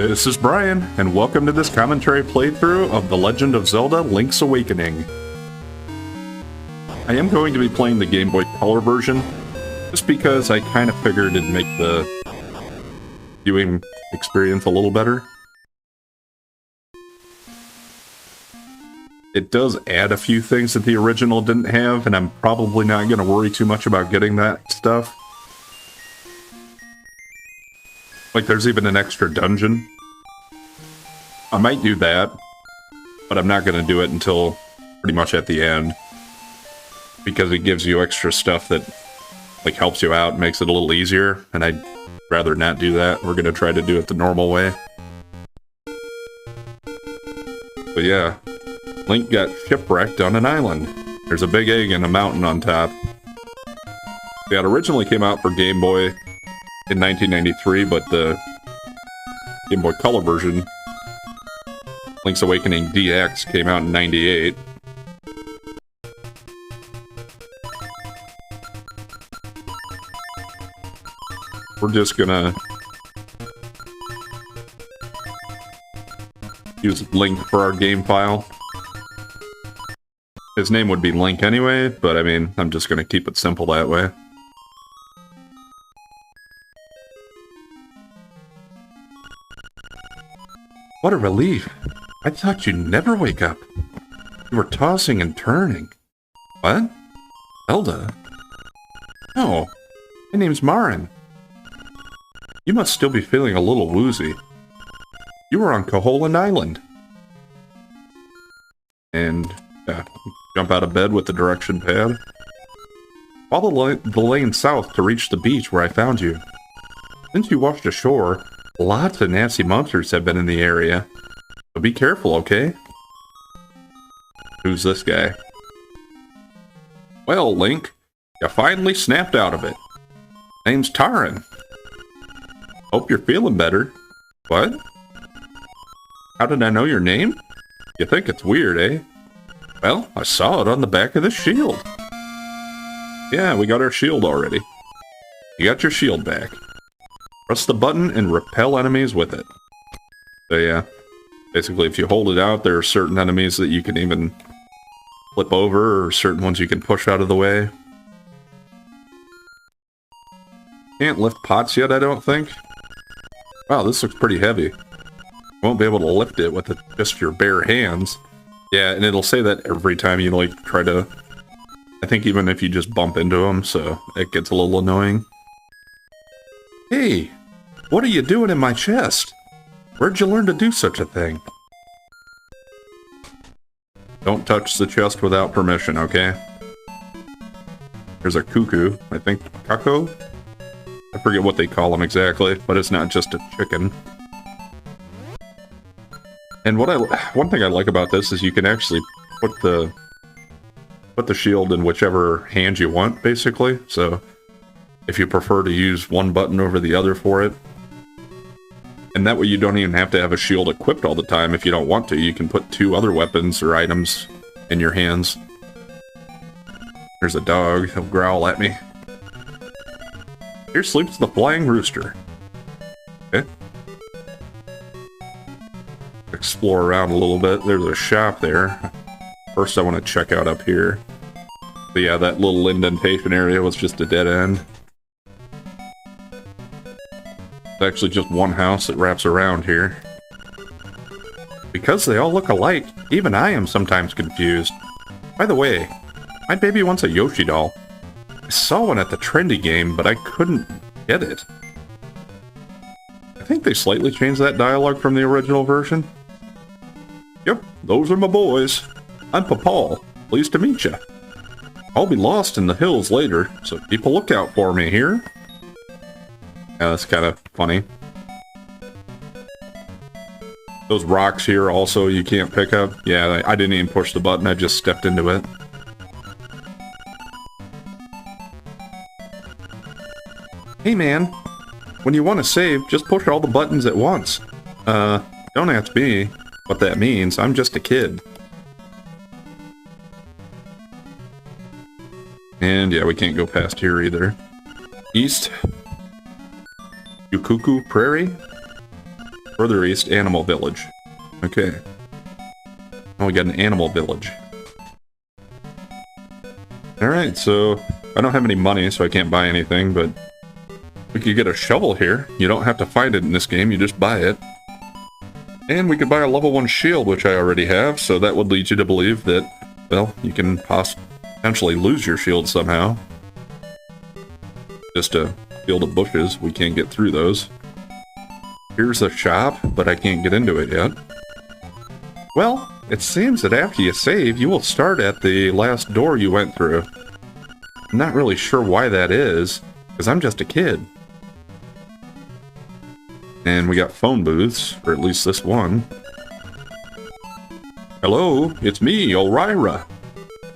This is Brian, and welcome to this commentary playthrough of The Legend of Zelda Link's Awakening. I am going to be playing the Game Boy Color version, just because I kind of figured it'd make the viewing experience a little better. It does add a few things that the original didn't have, and I'm probably not going to worry too much about getting that stuff. Like, there's even an extra dungeon. I might do that, but I'm not going to do it until pretty much at the end. Because it gives you extra stuff that, like, helps you out, makes it a little easier, and I'd rather not do that. We're going to try to do it the normal way. But yeah, Link got shipwrecked on an island. There's a big egg and a mountain on top. Yeah, it originally came out for Game Boy in 1993, but the Game Boy Color version, Link's Awakening DX, came out in 98. We're just gonna use Link for our game file. His name would be Link anyway, but I mean, I'm just gonna keep it simple that way. What a relief. I thought you'd never wake up. You were tossing and turning. What? Zelda? No, my name's Marin. You must still be feeling a little woozy. You were on Koholland Island. And, jump out of bed with the direction pad. Follow the lane south to reach the beach where I found you. Since you washed ashore, lots of nasty monsters have been in the area. So be careful, okay? Who's this guy? Well, Link, you finally snapped out of it. Name's Taran. Hope you're feeling better. What? How did I know your name? You think it's weird, eh? Well, I saw it on the back of the shield. Yeah, we got our shield already. You got your shield back. Press the button and repel enemies with it. So yeah, basically if you hold it out, there are certain enemies that you can even flip over, or certain ones you can push out of the way. Can't lift pots yet, I don't think. Wow, this looks pretty heavy. Won't be able to lift it with just your bare hands. Yeah, and it'll say that every time you, like, try to... I think even if you just bump into them, so it gets a little annoying. Hey, what are you doing in my chest? Where'd you learn to do such a thing? Don't touch the chest without permission, okay? There's a cuckoo, I think, Kako? I forget what they call them exactly, but it's not just a chicken. And one thing I like about this is you can actually put the shield in whichever hand you want, basically. So if you prefer to use one button over the other for it. And that way you don't even have to have a shield equipped all the time. If you don't want to, you can put two other weapons or items in your hands. There's a dog, he'll growl at me. Here sleeps the flying rooster. Okay. Explore around a little bit. There's a shop there. First I want to check out up here. But yeah, that little indentation area was just a dead end. It's actually just one house that wraps around here. Because they all look alike, even I am sometimes confused. By the way, my baby wants a Yoshi doll. I saw one at the trendy game, but I couldn't get it. I think they slightly changed that dialogue from the original version. Yep, those are my boys. I'm Papal. Pleased to meet ya. I'll be lost in the hills later, so keep a lookout for me here. Yeah, that's kind of funny. Those rocks here also you can't pick up. Yeah, I didn't even push the button, I just stepped into it. Hey man, when you want to save, just push all the buttons at once. Don't ask me what that means, I'm just a kid. And yeah, we can't go past here either. East. Yukuku Prairie? Further east, Animal Village. Okay. Oh, we got an Animal Village. Alright, so I don't have any money, so I can't buy anything, but we could get a shovel here. You don't have to find it in this game, you just buy it. And we could buy a level 1 shield, which I already have, so that would lead you to believe that, well, you can potentially lose your shield somehow. Just a field of bushes, we can't get through those. Here's a shop, but I can't get into it yet. Well, it seems that after you save, you will start at the last door you went through. I'm not really sure why that is, because I'm just a kid. And we got phone booths, or at least this one. Hello, it's me, Elryra.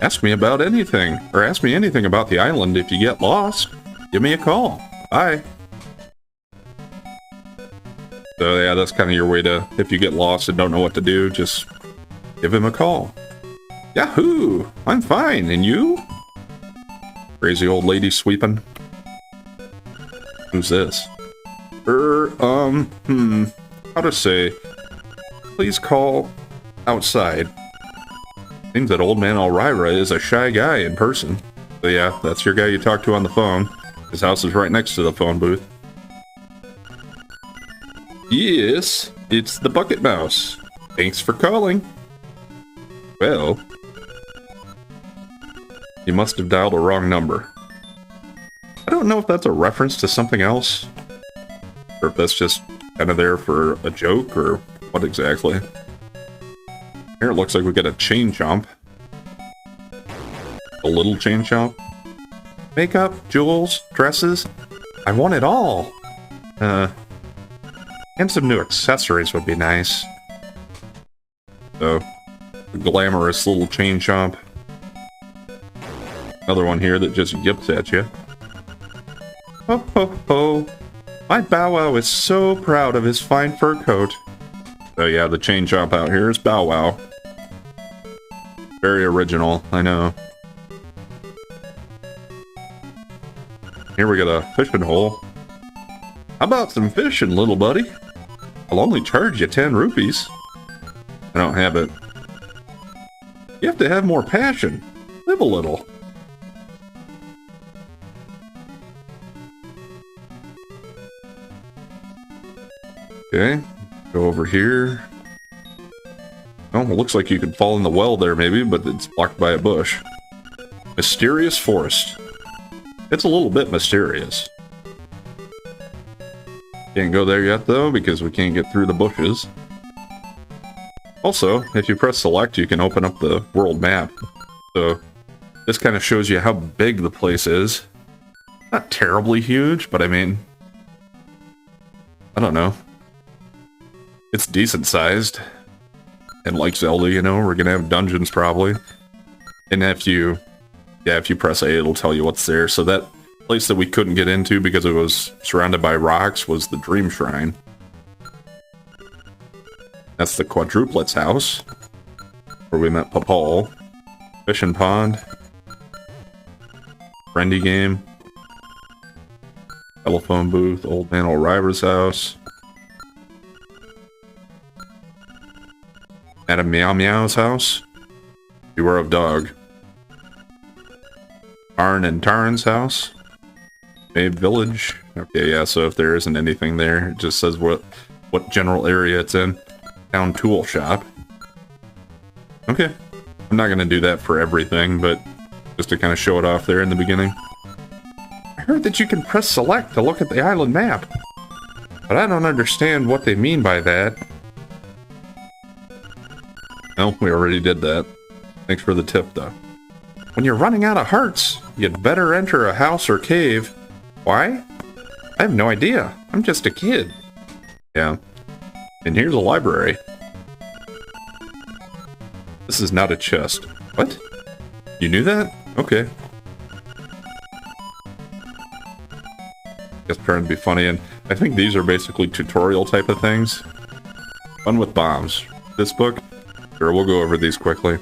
Ask me about anything, or ask me anything about the island if you get lost. Give me a call. Bye. So yeah, that's kind of your way to, if you get lost and don't know what to do, just give him a call. Yahoo! I'm fine, and you? Crazy old lady sweeping. Who's this? How to say? Please call outside. Seems that old man Elryra is a shy guy in person. So yeah, that's your guy you talk to on the phone. His house is right next to the phone booth. Yes, it's the Bucket Mouse. Thanks for calling. Well, you must have dialed a wrong number. I don't know if that's a reference to something else, or if that's just kind of there for a joke, or what exactly. Here it looks like we get a chain chomp. A little chain chomp. Makeup, jewels, dresses. I want it all. And some new accessories would be nice. So, a glamorous little chain chomp. Another one here that just yips at you. Ho ho ho! My Bow Wow is so proud of his fine fur coat. So yeah, the chain chomp out here is Bow Wow. Very original, I know. Here we got a fishing hole. How about some fishing, little buddy? I'll only charge you 10 rupees. I don't have it. You have to have more passion. Live a little. Okay, go over here. Oh, it looks like you could fall in the well there maybe, but it's blocked by a bush. Mysterious forest. It's a little bit mysterious. Can't go there yet though, because we can't get through the bushes. Also, if you press select, you can open up the world map. So, this kind of shows you how big the place is. Not terribly huge, but I mean, I don't know. It's decent sized. And like Zelda, you know, we're gonna have dungeons probably. And if you press A, it'll tell you what's there. So that place that we couldn't get into because it was surrounded by rocks was the Dream Shrine. That's the Quadruplet's house, where we met Papal. Fishing pond. Friendly game. Telephone booth. Old man Elryra's house. Madam Meow Meow's house. Beware of dog. Arn and Taran's house. Mabe Village. Okay, yeah, so if there isn't anything there, it just says what general area it's in. Town tool shop. Okay. I'm not gonna do that for everything, but just to kind of show it off there in the beginning. I heard that you can press select to look at the island map, but I don't understand what they mean by that. No, we already did that. Thanks for the tip, though. When you're running out of hearts, you'd better enter a house or cave. Why? I have no idea. I'm just a kid. Yeah. And here's a library. This is not a chest. What? You knew that? Okay. Just trying to be funny, and I think these are basically tutorial type of things. Fun with bombs. This book? Sure, we'll go over these quickly.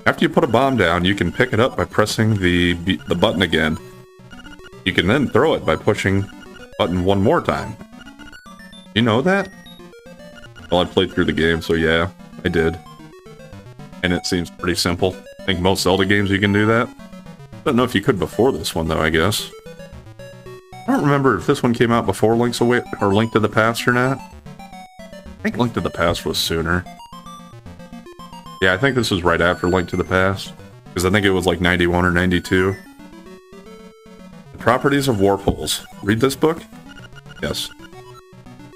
After you put a bomb down, you can pick it up by pressing the button again. You can then throw it by pushing button one more time. You know that? Well, I played through the game, so yeah, I did. And it seems pretty simple. I think most Zelda games you can do that. Don't know if you could before this one, though, I guess. I don't remember if this one came out before Link's Away or Link to the Past or not. I think Link to the Past was sooner. Yeah, I think this was right after Link to the Past. Because I think it was like 91 or 92. The properties of warp holes. Read this book? Yes.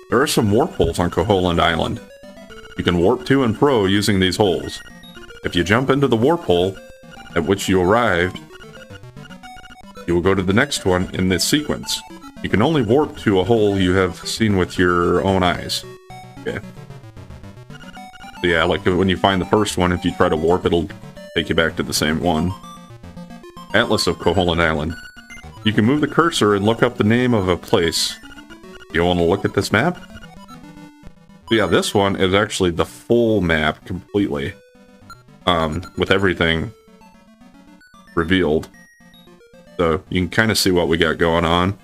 There are some warp holes on Koholint Island. You can warp to and fro using these holes. If you jump into the warp hole at which you arrived, you will go to the next one in this sequence. You can only warp to a hole you have seen with your own eyes. Okay. So yeah, like when you find the first one, if you try to warp, it'll take you back to the same one. Atlas of Koholint Island. You can move the cursor and look up the name of a place. You want to look at this map? So yeah, this one is actually the full map completely. With everything revealed. So you can kind of see what we got going on.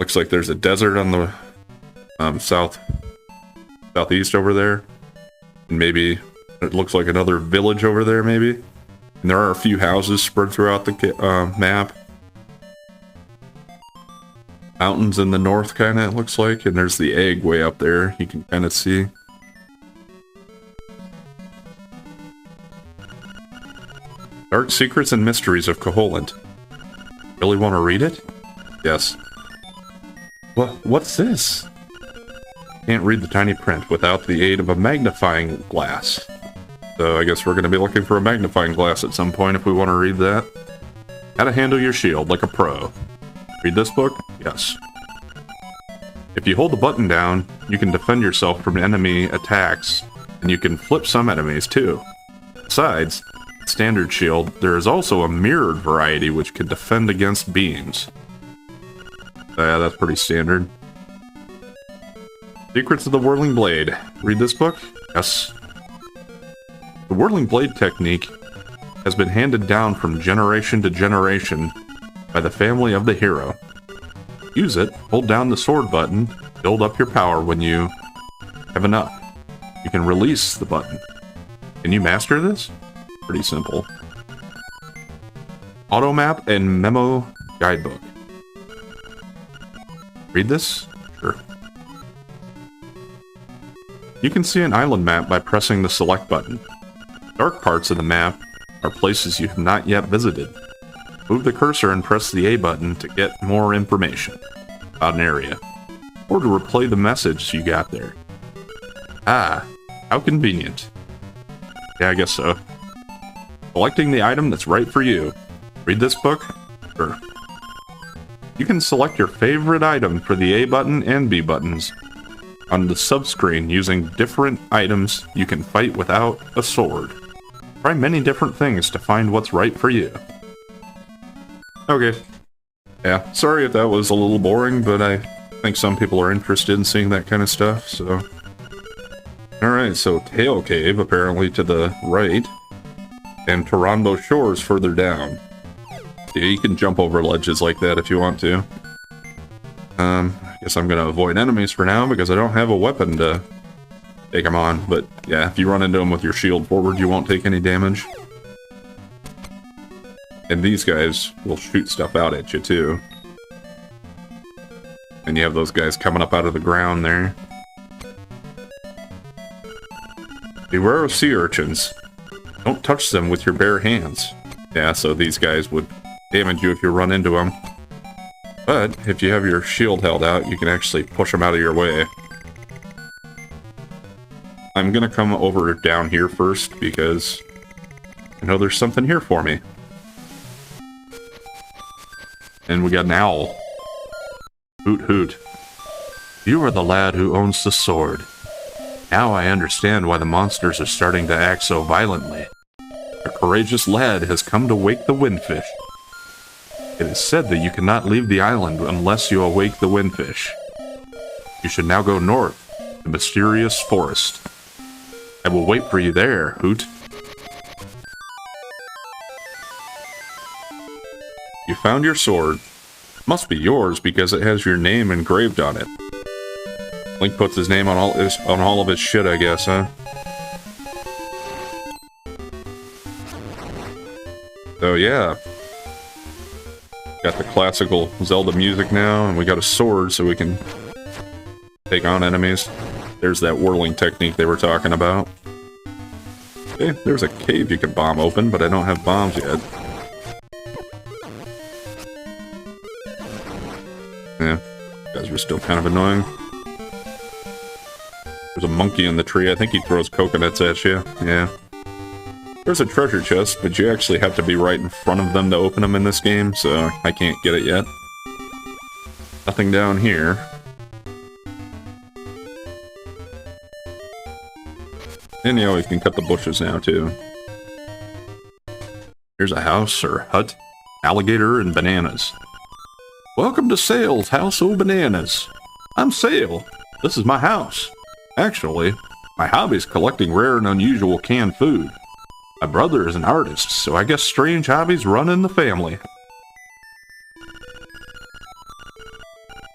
Looks like there's a desert on the southeast over there. And maybe it looks like another village over there, maybe. And there are a few houses spread throughout the map. Mountains in the north, kind of, it looks like. And there's the egg way up there, you can kind of see. Dark Secrets and Mysteries of Koholint. Really want to read it? Yes. What's this? Can't read the tiny print without the aid of a magnifying glass. So I guess we're going to be looking for a magnifying glass at some point if we want to read that. How to handle your shield like a pro. Read this book? Yes. If you hold the button down, you can defend yourself from enemy attacks, and you can flip some enemies too. Besides, standard shield, there is also a mirrored variety which can defend against beams. Yeah, that's pretty standard. Secrets of the Whirling Blade. Read this book? Yes. The Whirling Blade technique has been handed down from generation to generation by the family of the hero. Use it, hold down the sword button, build up your power when you have enough. You can release the button. Can you master this? Pretty simple. Automap and Memo Guidebook. Read this? Sure. You can see an island map by pressing the select button. Dark parts of the map are places you have not yet visited. Move the cursor and press the A button to get more information about an area, or to replay the message you got there. Ah, how convenient. Yeah, I guess so. Selecting the item that's right for you. Read this book? Sure. You can select your favorite item for the A button and B buttons on the subscreen using different items you can fight without a sword. Try many different things to find what's right for you. Okay. Yeah, sorry if that was a little boring, but I think some people are interested in seeing that kind of stuff, so... Alright, so Tail Cave, apparently to the right, and Taranbo Shores further down. Yeah, you can jump over ledges like that if you want to. I guess I'm gonna avoid enemies for now, because I don't have a weapon to take them on, but yeah, if you run into them with your shield forward, you won't take any damage. And these guys will shoot stuff out at you, too. And you have those guys coming up out of the ground there. Beware of sea urchins. Don't touch them with your bare hands. Yeah, so these guys would damage you if you run into them. But if you have your shield held out, you can actually push them out of your way. I'm gonna come over down here first because I know there's something here for me. And we got an owl. Hoot hoot. You are the lad who owns the sword. Now I understand why the monsters are starting to act so violently. A courageous lad has come to wake the windfish. It is said that you cannot leave the island unless you awake the windfish. You should now go north, to the mysterious forest. I will wait for you there, Hoot. You found your sword. Must be yours because it has your name engraved on it. Link puts his name on all of his shit, I guess, huh? So yeah. Got the classical Zelda music now, and we got a sword so we can take on enemies. There's that whirling technique they were talking about. Okay, there's a cave you can bomb open, but I don't have bombs yet. Yeah, guys are still kind of annoying. There's a monkey in the tree. I think he throws coconuts at you. Yeah. There's a treasure chest, but you actually have to be right in front of them to open them in this game, so I can't get it yet. Nothing down here. And you always can cut the bushes now, too. Here's a house, or hut. Alligator and bananas. Welcome to Sail's House o' Bananas. I'm Sail. This is my house. Actually, my hobby is collecting rare and unusual canned food. My brother is an artist, so I guess strange hobbies run in the family.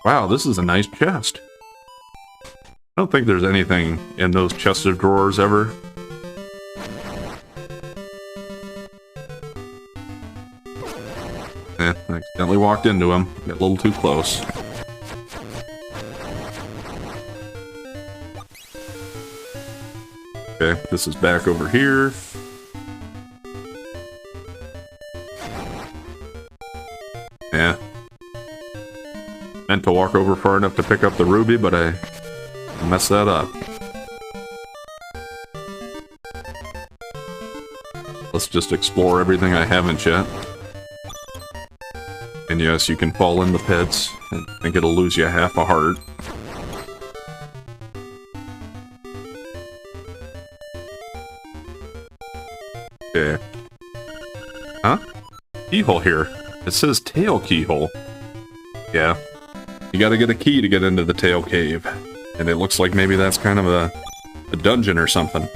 Wow, this is a nice chest. I don't think there's anything in those chests of drawers ever. I accidentally walked into him. Got a little too close. Okay, this is back over here. Yeah. Meant to walk over far enough to pick up the ruby, but I messed that up. Let's just explore everything I haven't yet. And yes, you can fall in the pits. I think it'll lose you half a heart. Okay. Huh? Keyhole here. It says tail keyhole. Yeah. You gotta get a key to get into the tail cave. And it looks like maybe that's kind of a dungeon or something.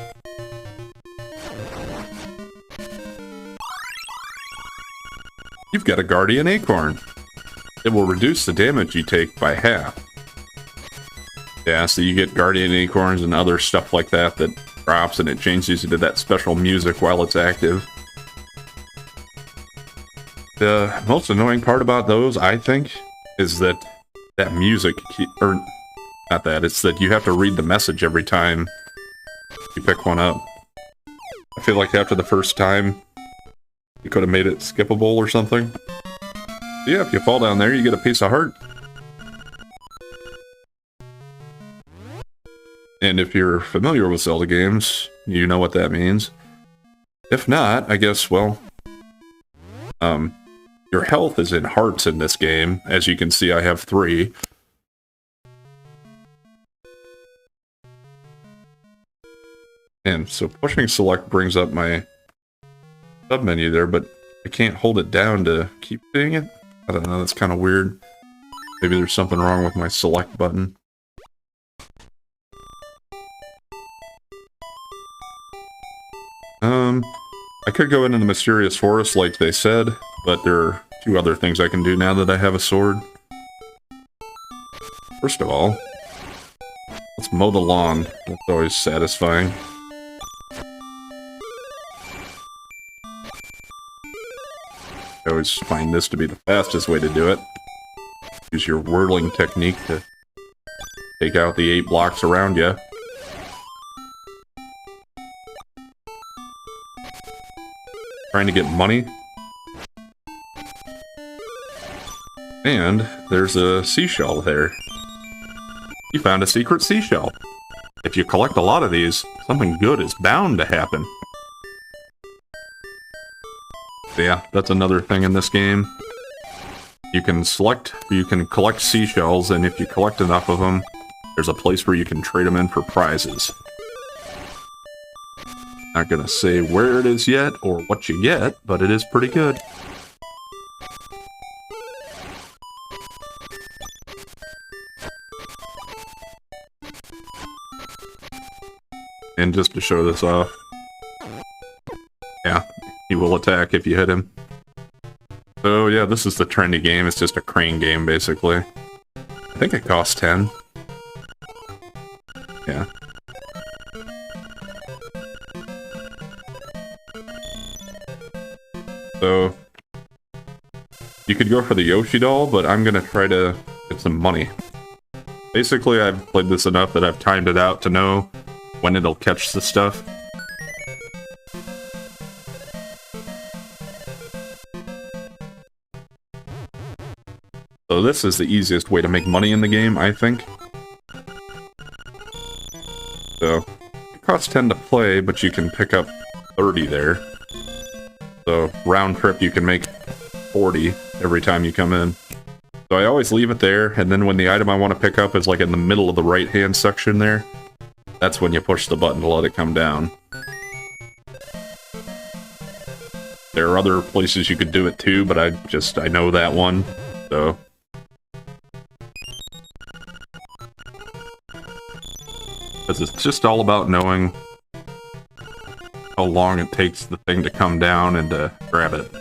You've got a guardian acorn. It will reduce the damage you take by half. Yeah, so you get guardian acorns and other stuff like that that drops, and it changes you to that special music while it's active. The most annoying part about those, I think, is that music, or not that, it's that you have to read the message every time you pick one up. I feel like after the first time, you could have made it skippable or something. Yeah, if you fall down there, you get a piece of heart. And if you're familiar with Zelda games, you know what that means. If not, I guess, well, your health is in hearts in this game. As you can see, I have 3. And so pushing select brings up my submenu there, but I can't hold it down to keep seeing it. I don't know, that's kind of weird. Maybe there's something wrong with my select button. I could go into the mysterious forest like they said, but there are 2 other things I can do now that I have a sword. First of all, let's mow the lawn. That's always satisfying. I always find this to be the fastest way to do it. Use your whirling technique to take out the 8 blocks around you. Trying to get money. And there's a seashell there. You found a secret seashell. If you collect a lot of these, something good is bound to happen. Yeah, that's another thing in this game. You can collect seashells, and if you collect enough of them, there's a place where you can trade them in for prizes. Not gonna say where it is yet, or what you get, but it is pretty good. And just to show this off, yeah, he will attack if you hit him. So yeah, this is the trendy game. It's just a crane game, basically. I think it costs 10. Yeah. So, you could go for the Yoshi doll, but I'm gonna try to get some money. Basically, I've played this enough that I've timed it out to know when it'll catch the stuff. So this is the easiest way to make money in the game, I think. So, it costs 10 to play, but you can pick up 30 there. So, round trip you can make 40 every time you come in. So I always leave it there, and then when the item I want to pick up is like in the middle of the right-hand section there, that's when you push the button to let it come down. There are other places you could do it too, but I know that one, so... Because it's just all about knowing how long it takes the thing to come down and to grab it.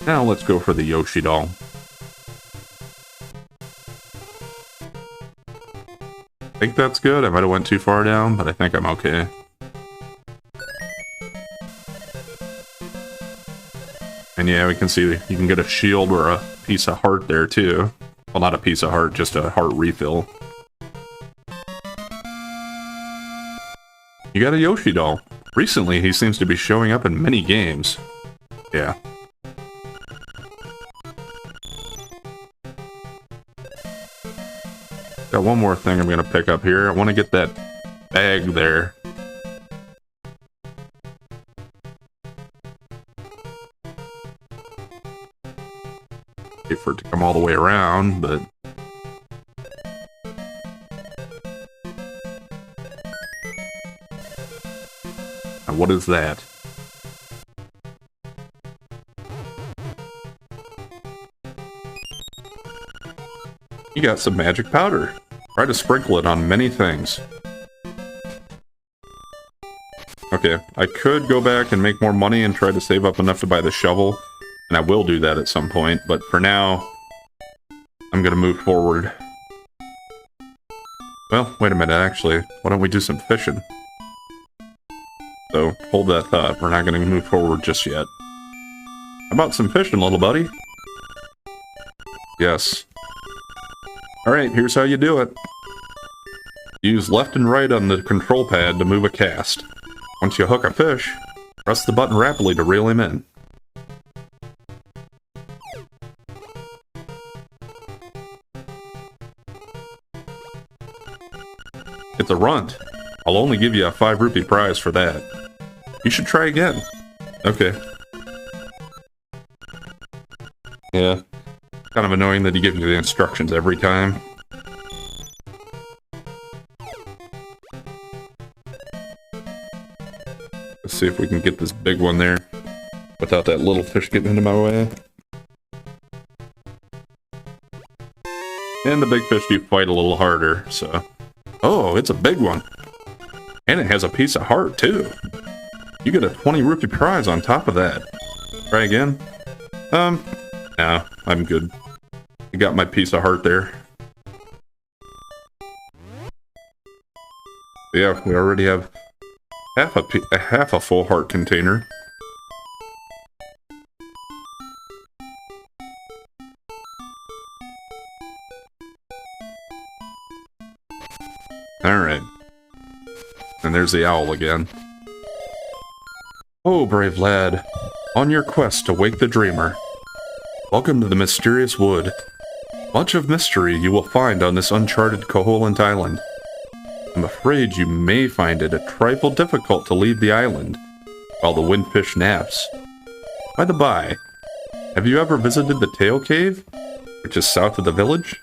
Now let's go for the Yoshi doll. I think that's good. I might have went too far down, but I think I'm okay. And yeah, we can see you can get a shield or a piece of heart there too. Well, not a piece of heart, just a heart refill. You got a Yoshi doll. Recently, he seems to be showing up in many games. Yeah. Got one more thing I'm gonna pick up here. I want to get that bag there. Wait for it to come all the way around, but... Now what is that? You got some magic powder. Try to sprinkle it on many things. Okay, I could go back and make more money and try to save up enough to buy the shovel, and I will do that at some point, but for now, I'm gonna move forward. Well, wait a minute, actually, why don't we do some fishing? So, hold that thought, we're not gonna move forward just yet. How about some fishing, little buddy? Yes. Alright, here's how you do it. Use left and right on the control pad to move a cast. Once you hook a fish, press the button rapidly to reel him in. It's a runt. I'll only give you a 5 rupee prize for that. You should try again. Okay. Yeah. Kind of annoying that he gives you the instructions every time. Let's see if we can get this big one there without that little fish getting into my way. And the big fish do fight a little harder, so... Oh, it's a big one. And it has a piece of heart, too. You get a 20 rupee prize on top of that. Try again? No, I'm good. I got my piece of heart there. Yeah, we already have half a full heart container. Alright. And there's the owl again. Oh, brave lad. On your quest to wake the dreamer. Welcome to the mysterious wood. Much of mystery you will find on this uncharted Koholint Island. I'm afraid you may find it a trifle difficult to leave the island while the windfish naps. By the by, have you ever visited the Tail Cave, which is south of the village?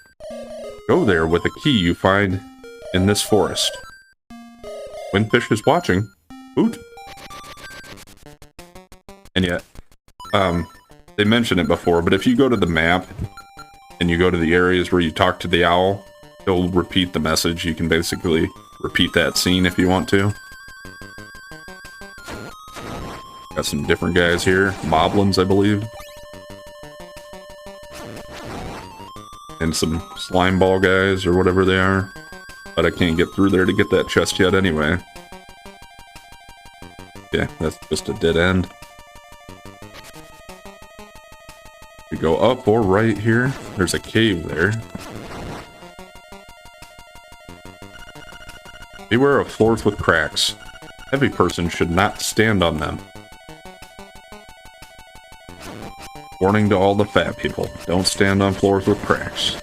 Go there with a key you find in this forest. Windfish is watching. Hoot. And yet, they mentioned it before, but if you go to the map and you go to the areas where you talk to the owl, he'll repeat the message. You can basically repeat that scene if you want to. Got some different guys here. Moblins, I believe. And some slime ball guys, or whatever they are. But I can't get through there to get that chest yet anyway. Yeah, that's just a dead end. We go up or right here. There's a cave there. Beware of floors with cracks. Heavy person should not stand on them. Warning to all the fat people. Don't stand on floors with cracks.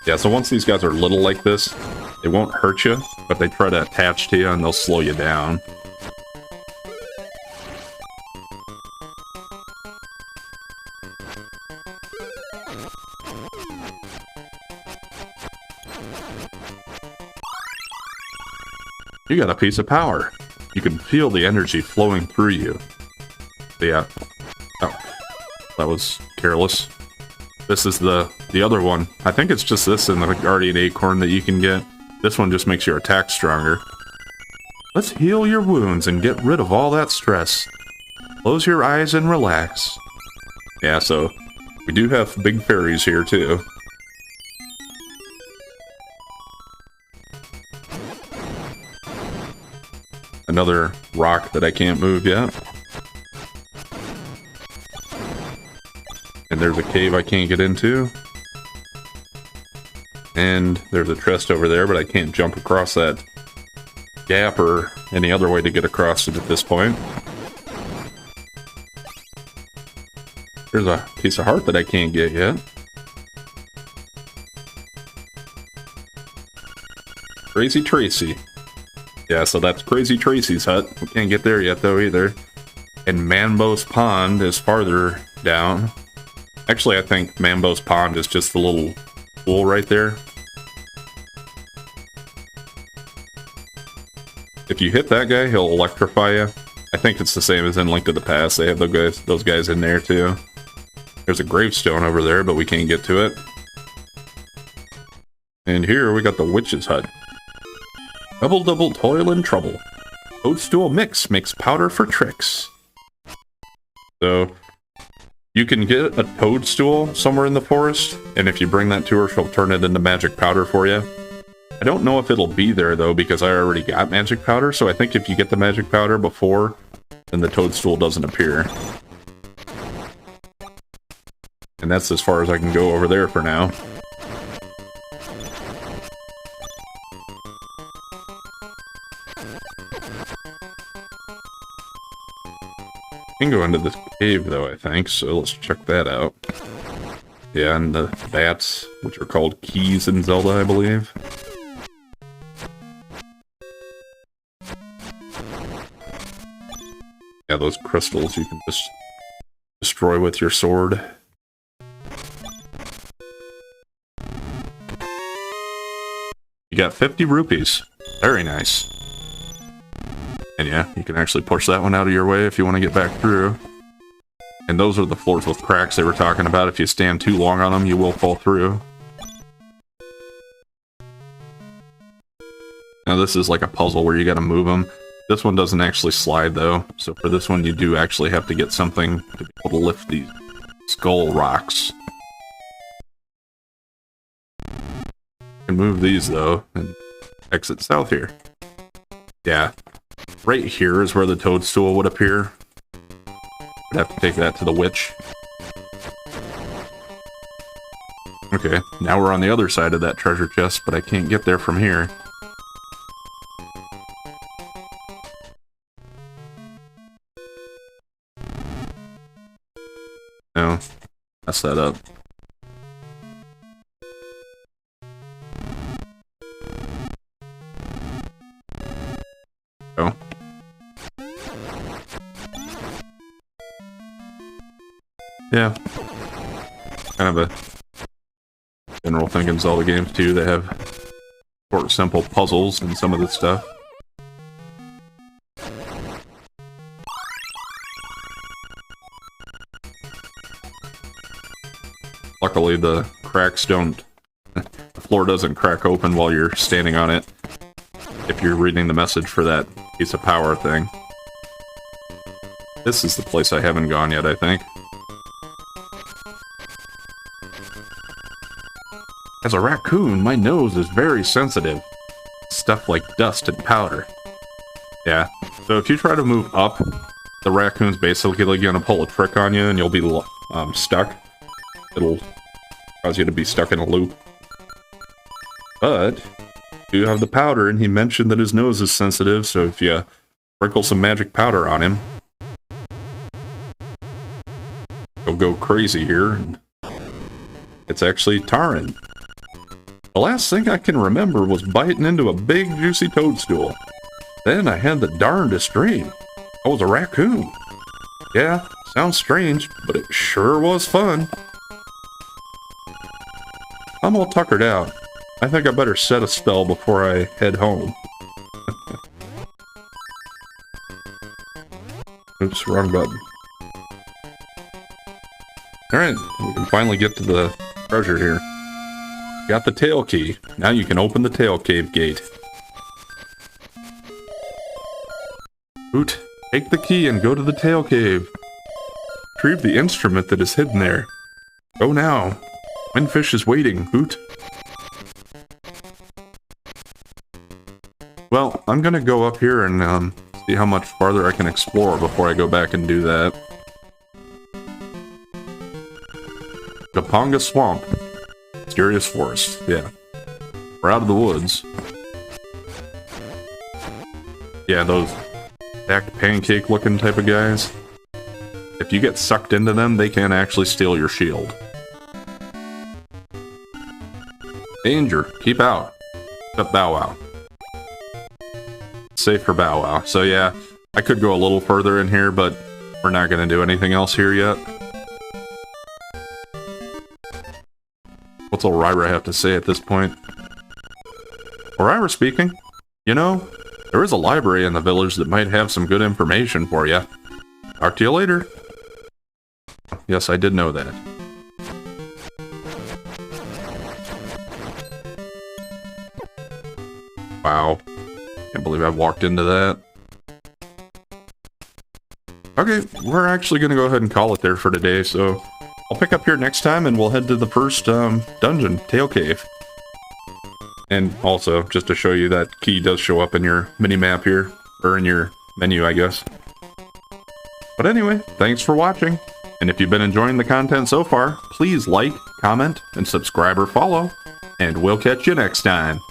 Yeah, so once these guys are little like this, they won't hurt you, but they try to attach to you and they'll slow you down. You got a piece of power. You can feel the energy flowing through you. Yeah. Oh, that was careless. This is the other one. I think it's just this and the Guardian Acorn that you can get. This one just makes your attack stronger. Let's heal your wounds and get rid of all that stress. Close your eyes and relax. Yeah, so we do have big fairies here too. Another rock that I can't move yet. And there's a cave I can't get into. And there's a chest over there, but I can't jump across that gap or any other way to get across it at this point. There's a piece of heart that I can't get yet. Crazy Tracy. Yeah, so that's Crazy Tracy's hut. We can't get there yet, though, either. And Mambo's Pond is farther down. Actually, I think Mambo's Pond is just the little pool right there. If you hit that guy, he'll electrify you. I think it's the same as in Link to the Past. They have those guys in there, too. There's a gravestone over there, but we can't get to it. And here we got the witch's hut. Double, double, toil and trouble. Toadstool mix makes powder for tricks. So, you can get a toadstool somewhere in the forest, and if you bring that to her, she'll turn it into magic powder for you. I don't know if it'll be there, though, because I already got magic powder, so I think if you get the magic powder before, then the toadstool doesn't appear. And that's as far as I can go over there for now. Can go into this cave, though, I think, so let's check that out. Yeah, and the bats, which are called keys in Zelda, I believe. Yeah, those crystals you can just destroy with your sword. You got 50 rupees. Very nice. And yeah, you can actually push that one out of your way if you want to get back through. And those are the floors with cracks they were talking about. If you stand too long on them, you will fall through. Now this is like a puzzle where you gotta move them. This one doesn't actually slide though, so for this one you do actually have to get something to be able to lift these skull rocks. You can move these though, and exit south here. Yeah. Right here is where the toadstool would appear. I'd have to take that to the witch. Okay, now we're on the other side of that treasure chest, but I can't get there from here. No, mess that up. Oh. Yeah. Kind of a general thing in Zelda games too. They have short, simple puzzles and some of this stuff. Luckily the cracks don't... the floor doesn't crack open while you're standing on it. If you're reading the message for that piece of power thing. This is the place I haven't gone yet, I think. As a raccoon, my nose is very sensitive. Stuff like dust and powder. Yeah, so if you try to move up, the raccoon's basically gonna pull a trick on you and you'll be stuck. It'll cause you to be stuck in a loop. But you have the powder, and he mentioned that his nose is sensitive, so if you sprinkle some magic powder on him, he'll go crazy here. And it's actually Taran. The last thing I can remember was biting into a big juicy toadstool. Then I had the darndest dream. I was a raccoon. Yeah, sounds strange, but it sure was fun. I'm all tuckered out. I think I better set a spell before I head home. Oops, wrong button. Alright, we can finally get to the treasure here. Got the tail key. Now you can open the tail cave gate. Hoot, take the key and go to the tail cave. Retrieve the instrument that is hidden there. Go now. Windfish is waiting, Hoot. Well, I'm gonna go up here and see how much farther I can explore before I go back and do that. Kapanga Swamp. Mysterious Forest, yeah. We're out of the woods. Yeah, those stacked pancake looking type of guys. If you get sucked into them, they can actually steal your shield. Danger, keep out. Except Bow Wow. Safe for Bow Wow. So yeah, I could go a little further in here, but we're not going to do anything else here yet. What's Elryra have to say at this point? Elryra speaking. You know, there is a library in the village that might have some good information for you. Talk to you later. Yes, I did know that. Wow. Can't believe I walked into that. Okay, we're actually going to go ahead and call it there for today, so I'll pick up here next time and we'll head to the first dungeon, Tail Cave. And also, just to show you, that key does show up in your mini-map here, or in your menu, I guess. But anyway, thanks for watching, and if you've been enjoying the content so far, please like, comment, and subscribe or follow, and we'll catch you next time.